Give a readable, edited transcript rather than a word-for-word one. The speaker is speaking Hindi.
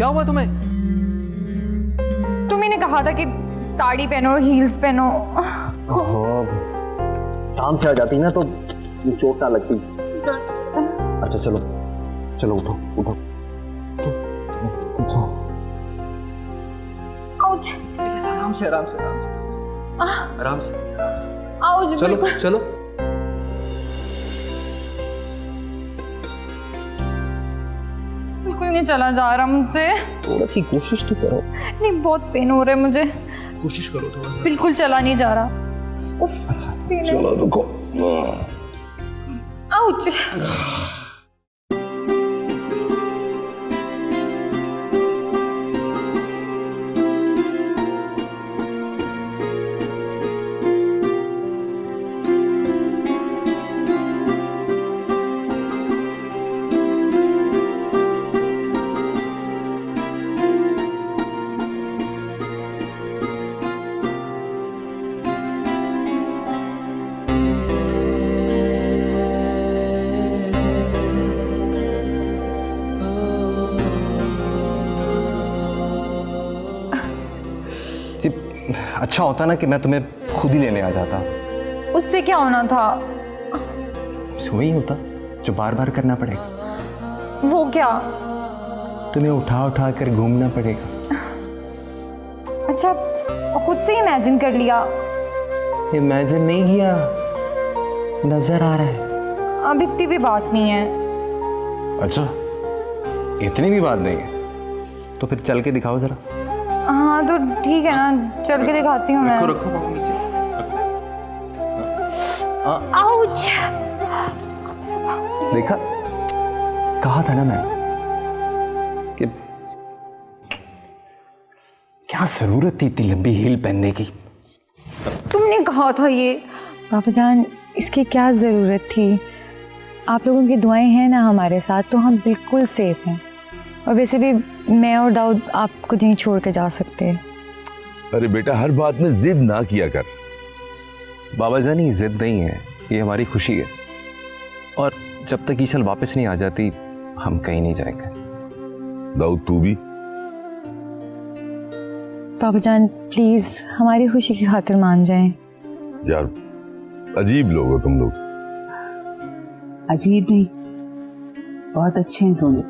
क्या हुआ तुम्हें? तुम्ही ने कहा था कि साड़ी पहनो, हील्स पहनो। काम से आ जाती ना तो चोट ना लगती। अच्छा चलो चलो उठो उठो। आउच। आराम से आराम से आराम से आराम से आराम से। आउच। चलो चलो। बिल्कुल नहीं चला जा रहा मुझसे। थोड़ा सी कोशिश तो करो। नहीं, बहुत पेन हो रहा है मुझे। कोशिश करो थोड़ा सा। बिल्कुल चला नहीं जा रहा। अच्छा चलो रुको। आउच। अच्छा होता ना कि मैं तुम्हें खुद ही लेने आ जाता। उससे क्या होना था? वही होता जो बार बार करना पड़ेगा। वो क्या? तुम्हें उठा उठा कर घूमना पड़ेगा। अच्छा, खुद से इमेजिन कर लिया? इमेजिन नहीं किया, नजर आ रहा है। अब इतनी भी बात नहीं है। अच्छा इतनी भी बात नहीं है तो फिर चल के दिखाओ जरा। हाँ तो ठीक है ना, चल के दिखाती हूँ मैं। रखो रखो पाँव नीचे। आउच। देखा, कहा था ना मैं कि क्या जरूरत थी इतनी लंबी हील पहनने की। तुमने कहा था ये। पापा जान, इसकी क्या ज़रूरत थी? आप लोगों की दुआएं हैं ना हमारे साथ, तो हम बिल्कुल सेफ हैं। और वैसे भी मैं और दाऊद आपको नहीं छोड़ के जा सकते। अरे बेटा, हर बात में जिद ना किया कर। बाबा जान ये जिद नहीं है, ये हमारी खुशी है। और जब तक ईशल वापस नहीं आ जाती हम कहीं नहीं जाएंगे। दाऊद तू भी। पापा जान प्लीज़ हमारी खुशी की खातिर मान जाएं। यार अजीब लोग हो तुम लोग। अजीब नहीं, बहुत अच्छे हैं तुम।